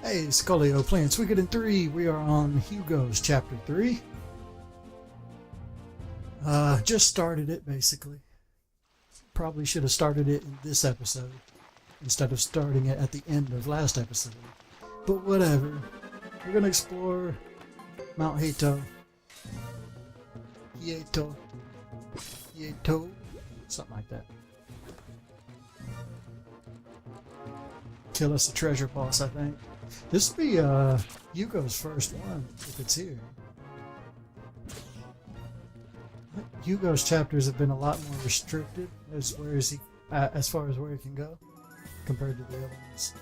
Hey, Sculio playing Suikoden 3. We are on Hugo's Chapter 3. Just started it, basically. Probably should have started it in this episode instead of starting it at the end of last episode. But whatever. We're going to explore Mount Hieto. Hieto. Something like that. Kill us a treasure boss, I think. This will be Hugo's first one, if it's here. Hugo's chapters have been a lot more restricted as far as where he can go compared to the other ones.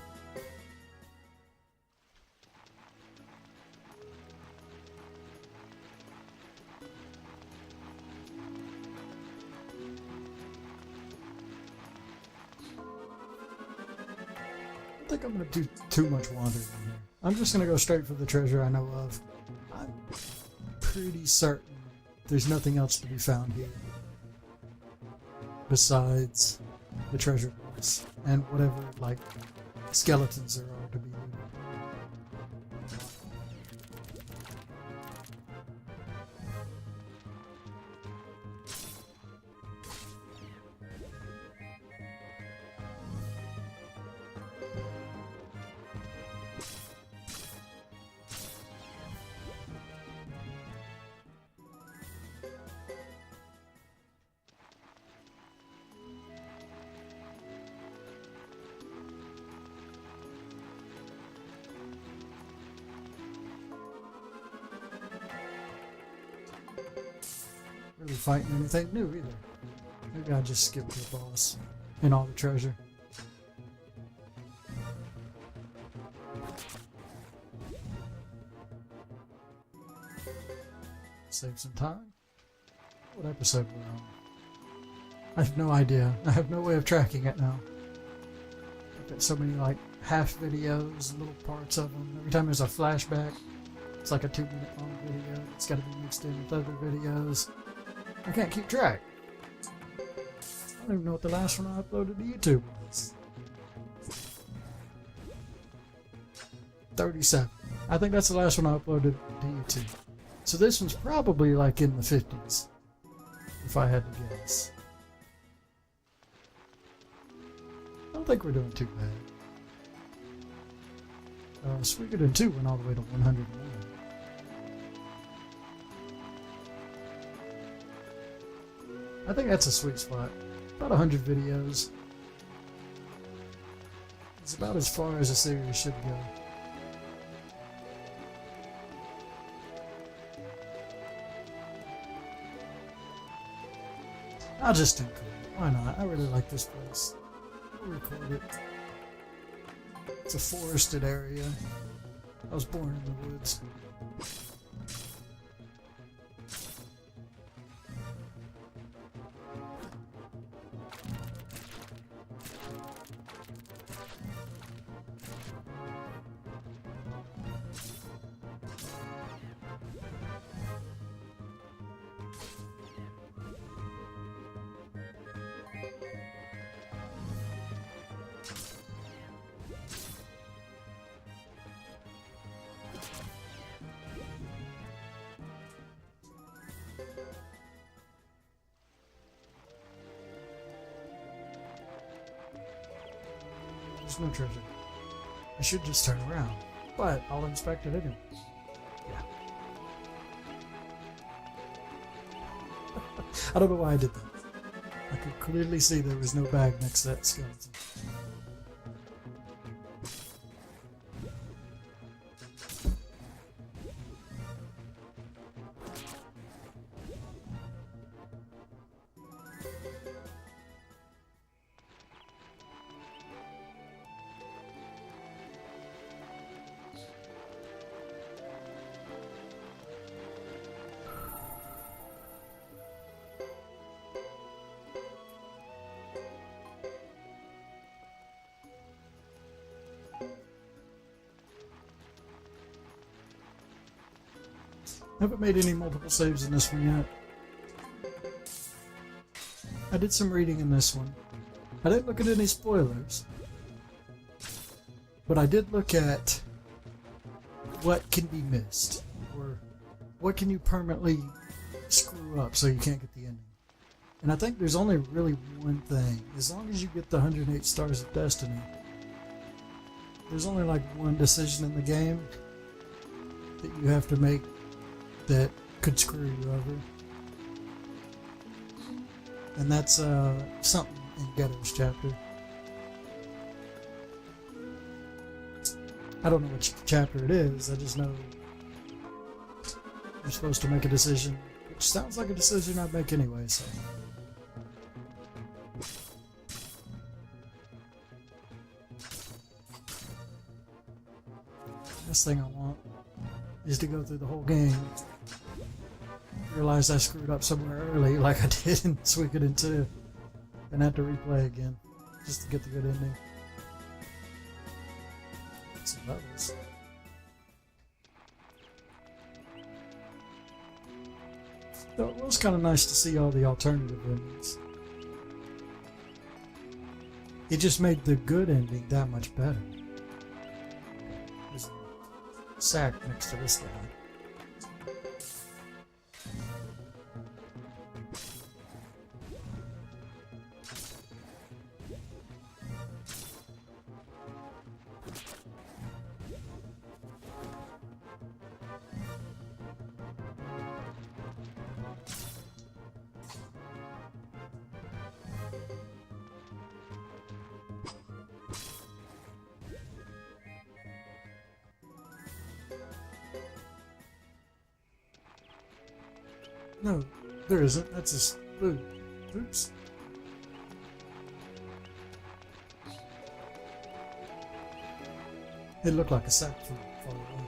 I think I'm going to do too much wandering in here. I'm just going to go straight for the treasure I know of. I'm pretty certain there's nothing else to be found here besides the treasure box and whatever like skeletons there are to be looted. Really fighting anything new either. Maybe I just skipped the boss and all the treasure. Save some time. What episode we're on? I have no idea. I have no way of tracking it now. I've got so many like half videos, little parts of them. Every time there's a flashback, it's like a 2-minute long video. It's got to be mixed in with other videos. I can't keep track. I don't even know what the last one I uploaded to YouTube was. 37. I think that's the last one I uploaded to YouTube. So this one's probably like in the 50s, if I had to guess. I don't think we're doing too bad. Suikoden 2 went all the way to 101. I think that's a sweet spot. About 100 videos. It's about as far as a series should go. I'll just include it. Why not? I really like this place. We'll record it. It's a forested area. I was born in the woods. There's no treasure. I should just turn around, but I'll inspect it anyway. Yeah. I don't know why I did that. I could clearly see there was no bag next to that skeleton. I haven't made any multiple saves in this one yet. I did some reading in this one. I didn't look at any spoilers. But I did look at what can be missed, or what can you permanently screw up so you can't get the ending. And I think there's only really one thing. As long as you get the 108 Stars of Destiny, there's only like one decision in the game that you have to make that could screw you over. And that's something in Ghetto's chapter. I don't know which chapter it is, I just know you're supposed to make a decision, which sounds like a decision I'd make anyway, so. Last thing I want is to go through the whole game, realize I screwed up somewhere early like I did in Suikoden 2, and have to replay again just to get the good ending. Some levels. Though it was kind of nice to see all the alternative endings. It just made the good ending that much better. There's a sack next to this guy. No, there isn't. That's just food. Oops. It looked like a sack from far away.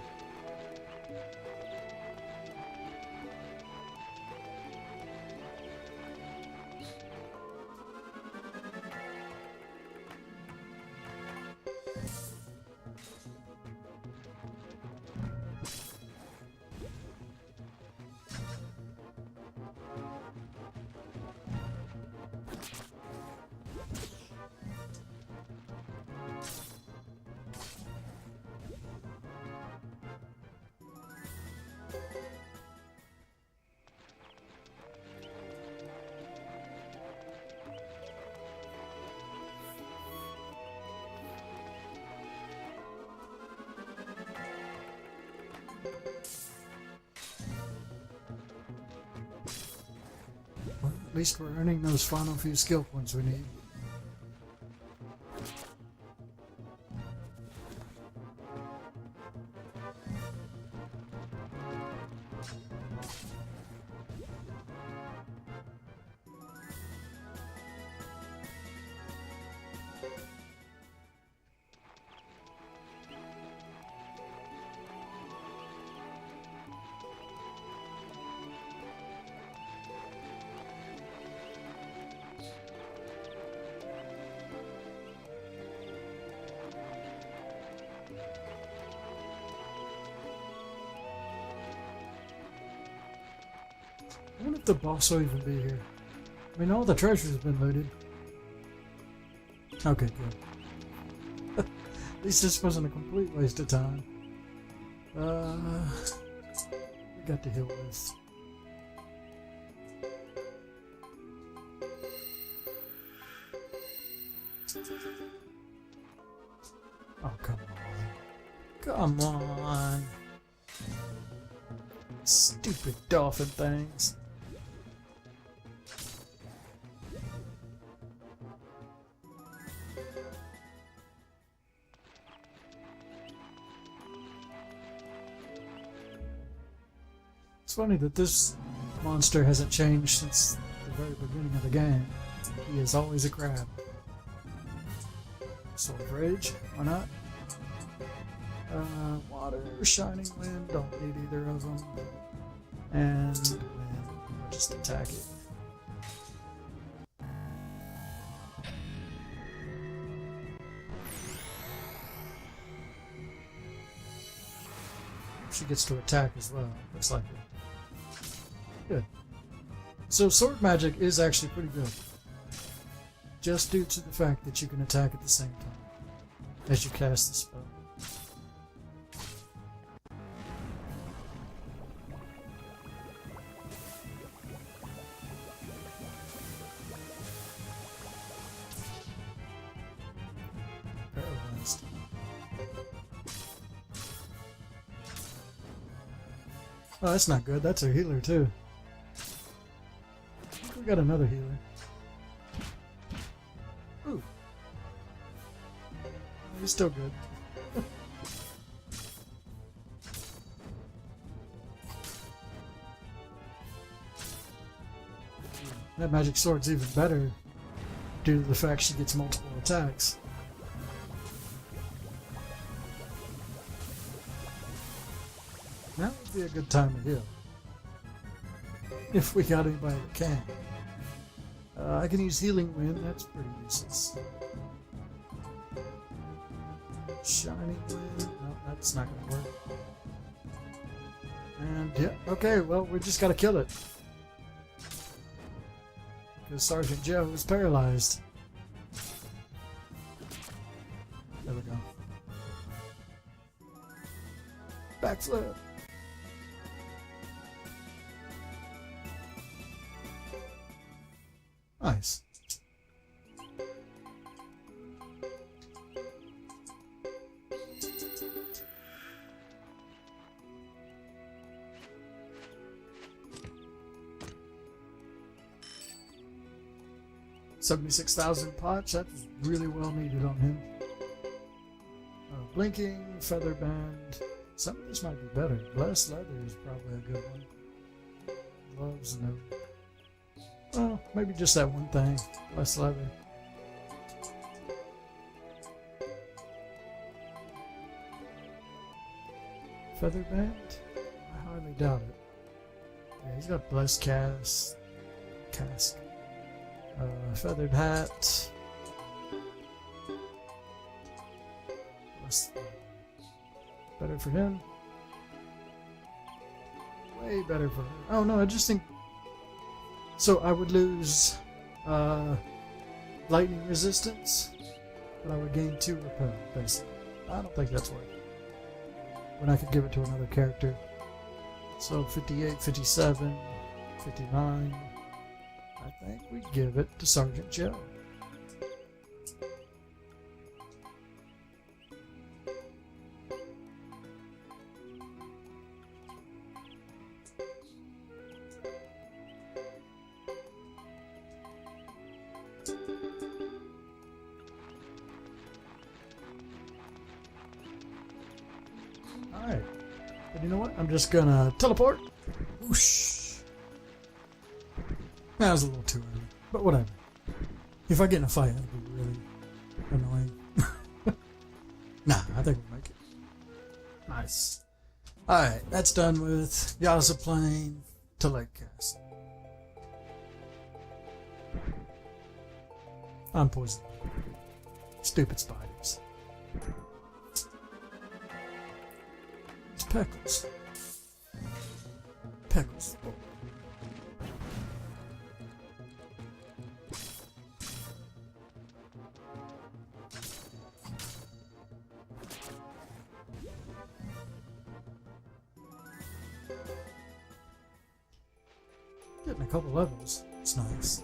Well, at least we're earning those final few skill points we need. I wonder if the boss will even be here. I mean, all the treasures have been looted. Okay, good. At least this wasn't a complete waste of time. We got to heal with. Oh, come on. Come on. Stupid dolphin things. It's funny that this monster hasn't changed since the very beginning of the game. He is always a crab. Sword of Rage, why not? Water, Shining Wind, don't need either of them. And Wind, just attack it. She gets to attack as well, looks like it. Good. So sword magic is actually pretty good. Just due to the fact that you can attack at the same time as you cast the spell. Oh, that's not good. That's a healer too. I think we got another healer. Ooh. He's still good. That magic sword's even better due to the fact she gets multiple attacks. Now would be a good time to heal. If we got anybody that can. I can use Healing Wind, that's pretty useless. Shining Wind, no, that's not gonna work. And yeah, okay, well, we just gotta kill it. Because Sergeant Joe is paralyzed. There we go. Backflip. Nice. $76,000 pots. That's really well needed on him. Blinking, feather band. Some of this might be better. Blessed leather is probably a good one. Gloves, no. Well, maybe just that one thing. Blessed leather. Feather band? I hardly doubt it. Yeah, he's got blessed cask. Feathered hat. Better for him. Way better for him. Oh no, I just think. So I would lose lightning resistance, but I would gain 2 repel, basically. I don't think that's worth it. When I could give it to another character. So 58, 57, 59. I think we give it to Sergeant Joe. Alright. But you know what? I'm just gonna teleport. Whoosh. That was a little too early, but whatever. If I get in a fight, that'd be really annoying. Nah, I think we'll make it. Nice. Alright, that's done with Yaza Plain to Lake Castle. I'm poisoned. Stupid spiders. It's Peckles. Peckles. Getting a couple levels. It's nice.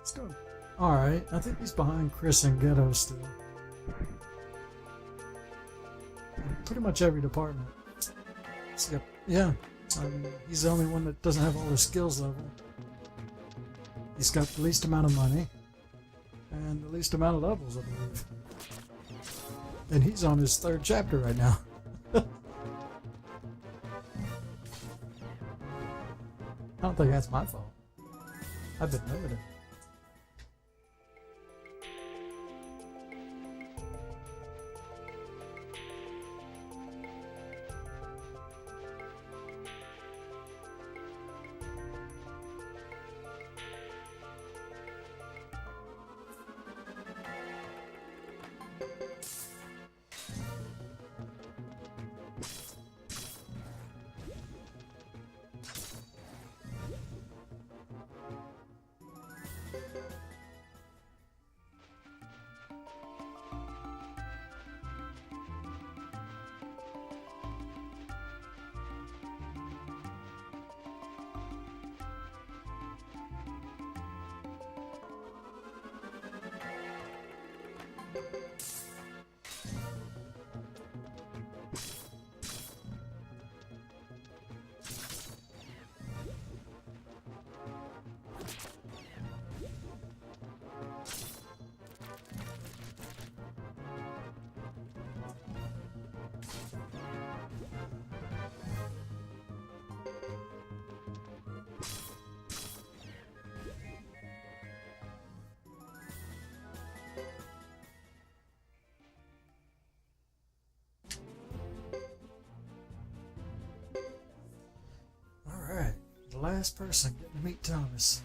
It's doing alright. I think he's behind Chris and Ghetto still. Pretty much every department. Yeah, I mean, he's the only one that doesn't have all his skills level. He's got the least amount of money and the least amount of levels, I believe. And he's on his 3rd chapter right now. I don't think that's my fault. I've been limited. the last person getting to meet Thomas.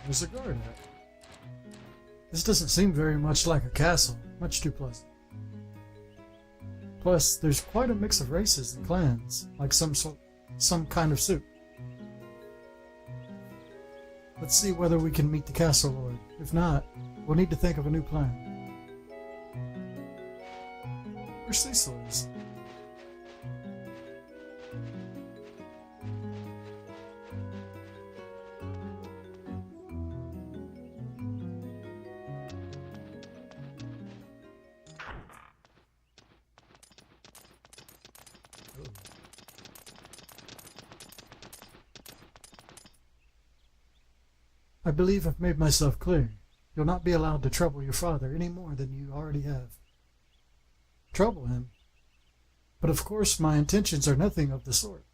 There's a guard at. This doesn't seem very much like a castle. Much too pleasant. Plus, there's quite a mix of races and clans, like some kind of soup. Let's see whether we can meet the castle lord. If not, we'll need to think of a new plan. Where Cecil is? I believe I've made myself clear. You'll not be allowed to trouble your father any more than you already have. Trouble him? But of course my intentions are nothing of the sort.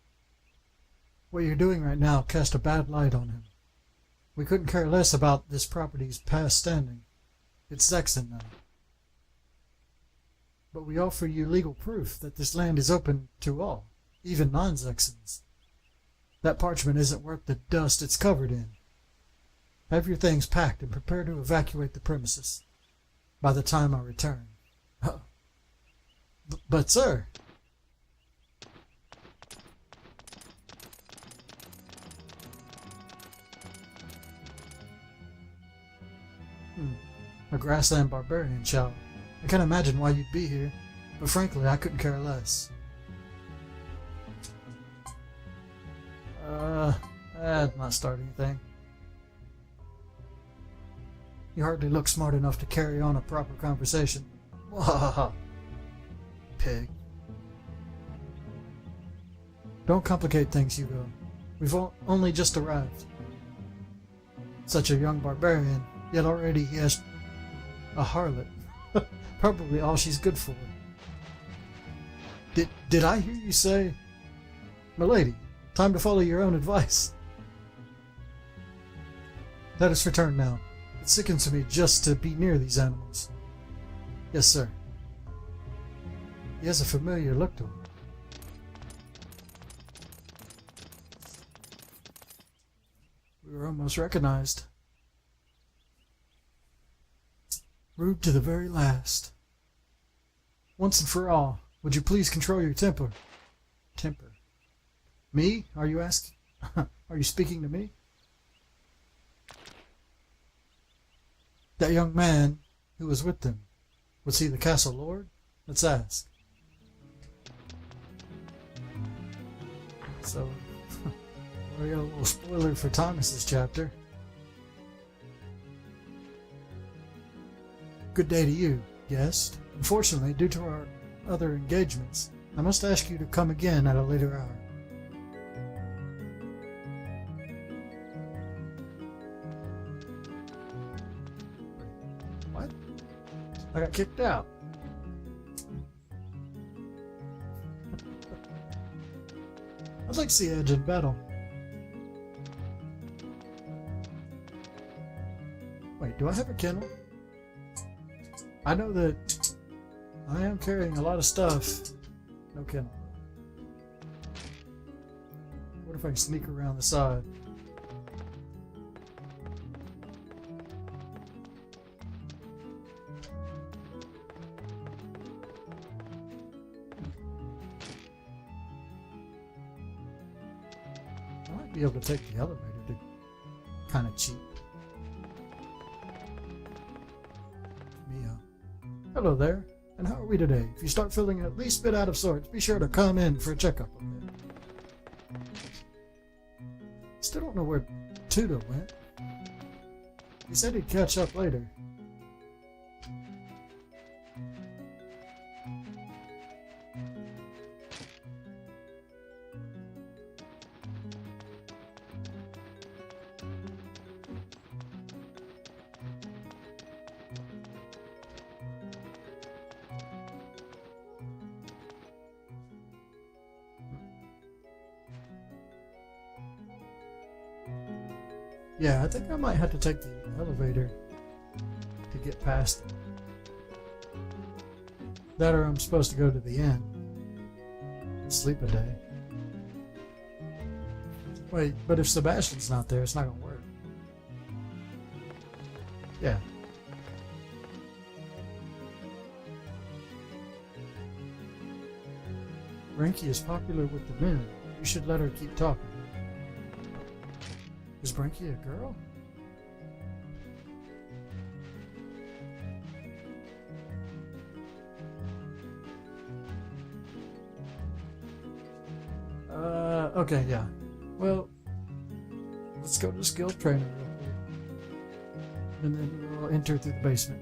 What you're doing right now casts a bad light on him. We couldn't care less about this property's past standing. It's Zexon now. But we offer you legal proof that this land is open to all, even non-Zexons. That parchment isn't worth the dust it's covered in. Have your things packed and prepare to evacuate the premises by the time I return. But sir... A grassland barbarian child. I can't imagine why you'd be here, but frankly I couldn't care less. That'd not start anything. You hardly look smart enough to carry on a proper conversation. Wahaha. Pig. Don't complicate things, Hugo. We've only just arrived. Such a young barbarian, yet already he has a harlot. Probably all she's good for. Did I hear you say... Milady, time to follow your own advice. Let us return now. It sickens me just to be near these animals. Yes, sir. He has a familiar look to him. We were almost recognized. Rude to the very last. Once and for all, would you please control your temper? Temper? Me? Are you asking? Are you speaking to me? That young man who was with them, was he the castle lord? Let's ask. So, we got a little spoiler for Thomas's chapter. Good day to you, guest. Unfortunately, due to our other engagements, I must ask you to come again at a later hour. What? I got kicked out. I'd like to see Edge in battle. Wait, do I have a kennel? I know that I am carrying a lot of stuff. No kennel. What if I can sneak around the side? I might be able to take the elevator to kind of cheap. Hello there, and how are we today? If you start feeling at least a bit out of sorts, be sure to come in for a checkup. Still don't know where Tudo went. He said he'd catch up later. Yeah, I think I might have to take the elevator to get past it. That or I'm supposed to go to the inn. Sleep a day. Wait, but if Sebastian's not there, it's not gonna work. Yeah. Branky is popular with the men. You should let her keep talking. Is Branky a girl? Okay, yeah. Well, let's go to skill training real quick. And then we'll enter through the basement.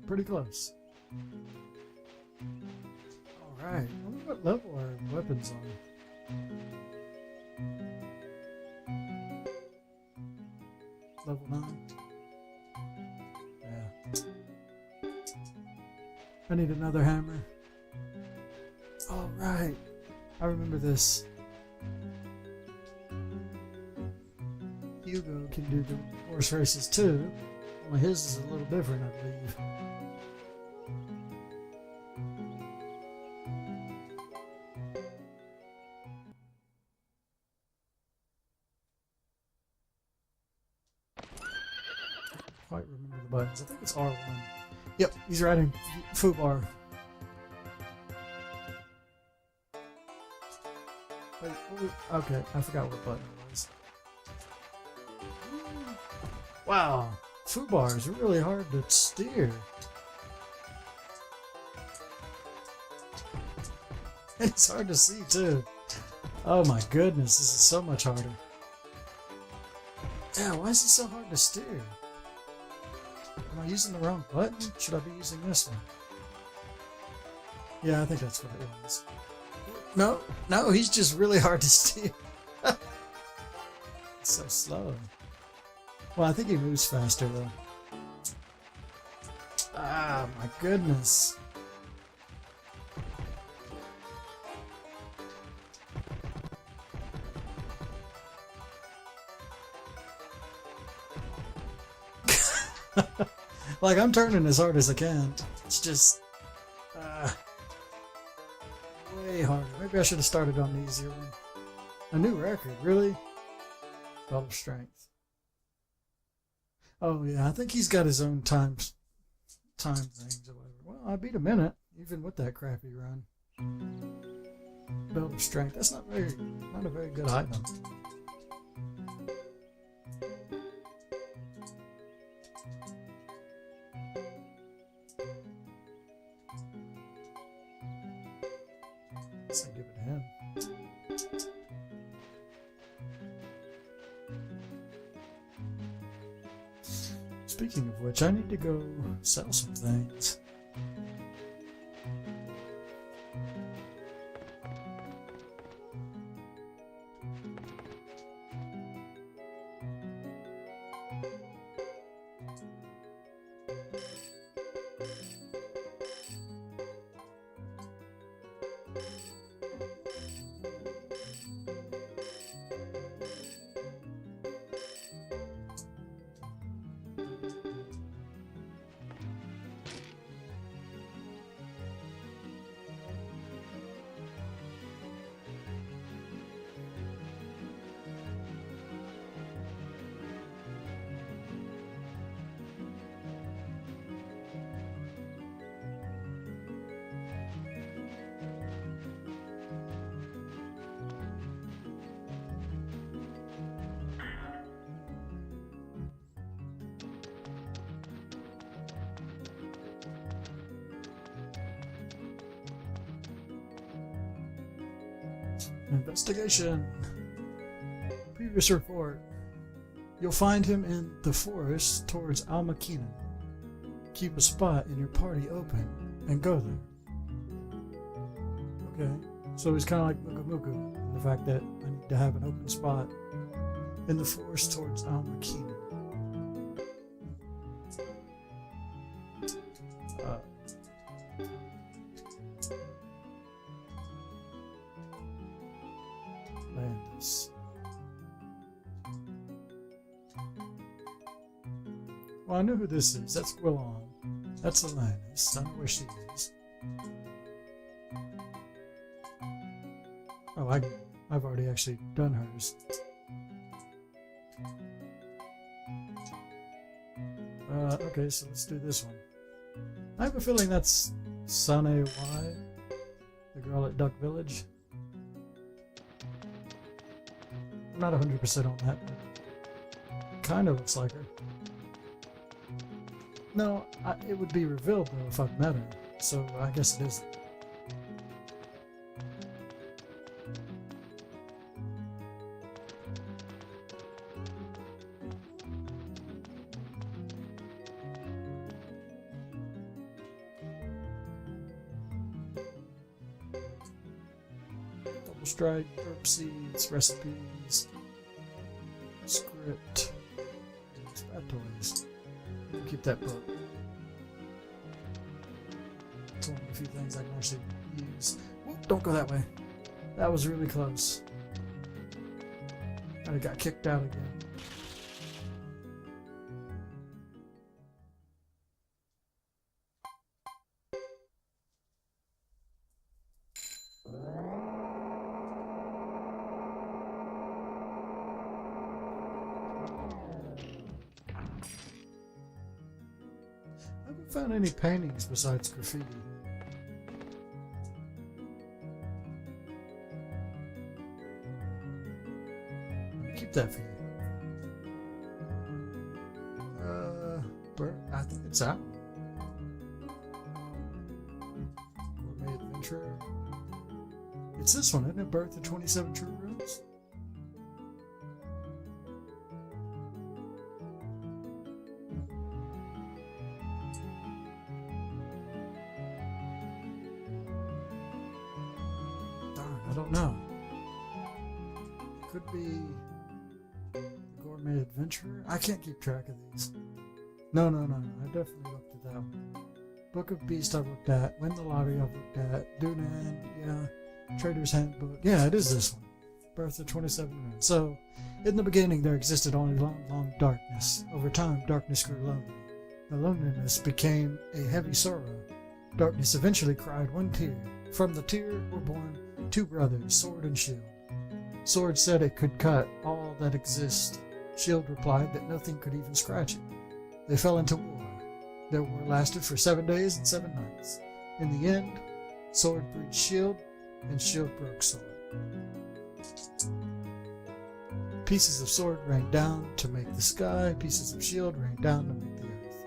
Pretty close. Alright, I wonder what level our weapons on. Level 9. Yeah. I need another hammer. Alright. I remember this. Hugo can do the horse races too. Only his is a little different, I believe. Quite remember the buttons. I think it's R1. Yep, he's riding Fubar. Wait, okay, I forgot what button it was. Wow, Fubar is really hard to steer. And it's hard to see too. Oh my goodness, this is so much harder. Yeah, why is it so hard to steer? Am I using the wrong button? Should I be using this one? Yeah, I think that's what it was. No, he's just really hard to steer. So slow. Well, I think he moves faster though. Ah, my goodness. Like, I'm turning as hard as I can. It's just way harder. Maybe I should have started on the easier one. A new record, really? Belt of strength. Oh yeah, I think he's got his own time things or whatever. Well, I beat a minute, even with that crappy run. Belt of strength. That's not a very good item. Let's give it to him. Speaking of which, I need to go sell some things. Investigation. Previous report. You'll find him in the forest towards Almakinen. Keep a spot in your party open and go there. Okay. So he's kind of like Muku Muku in the fact that I need to have an open spot in the forest towards Almakinen. Landis. Well, I know who this is. That's Gwillon. That's Alanis. I know where she is. Oh, I've already actually done hers. Okay, so let's do this one. I have a feeling that's Sane Y, the girl at Duck Village. I'm not 100% on that, but kind of looks like her. No, it would be revealed though if I've met her, so I guess it is. Double strike, herb seeds, recipes, script, scrap toys. Keep that book. It's one of the few things I can actually use. Whoop, don't go that way. That was really close. I got kicked out again. I haven't found any paintings besides graffiti. Keep that for you. I think it's out. Gourmet Adventure. It's this one, isn't it? Birth of 27 True Runes? I don't know. It could be Gourmet Adventurer. I can't keep track of these. No. I definitely looked at that one. Book of Beast I've looked at. Win the Lottery I've looked at. Dunan, yeah. Trader's Handbook. Yeah, it is this one. Birth of 27 Runes. So, in the beginning there existed only long darkness. Over time, darkness grew lonely. The loneliness became a heavy sorrow. Darkness eventually cried one tear. From the tear were born two brothers, Sword and Shield. Sword said it could cut all that exists. Shield replied that nothing could even scratch it. They fell into war. Their war lasted for 7 days and 7 nights. In the end, Sword breached Shield, and Shield broke Sword. Pieces of Sword rained down to make the sky, pieces of Shield rained down to make the earth.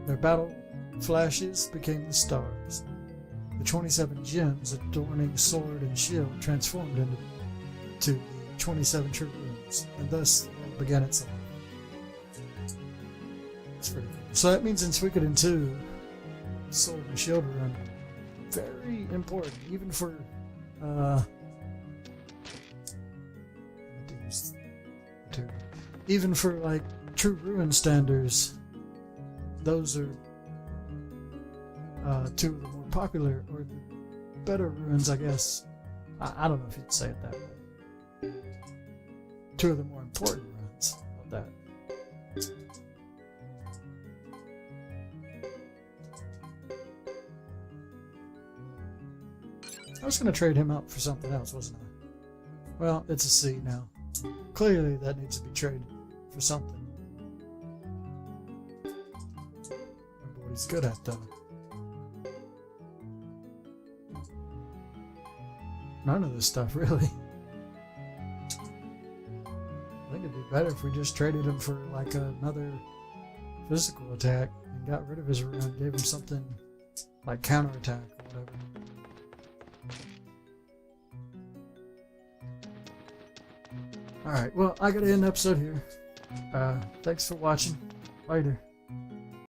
Their battle flashes became the stars. The 27 gems adorning Sword and Shield transformed into the 27 True Runes, and thus the world began its life. That's pretty cool. So that means in Suikoden 2, Sword and Shield are very important, even for even for like True Rune standards. Those are two of the more popular or the better runes, I guess. I don't know if you'd say it that way. Two of the more important runes of that. I was going to trade him out for something else, wasn't I? Well, it's a C now. Clearly that needs to be traded for something. Remember what he's good at, though. None of this stuff, really. I think it'd be better if we just traded him for like another physical attack and got rid of his rune, gave him something like counterattack or whatever. Alright, well, I gotta end the episode here. Thanks for watching. Later.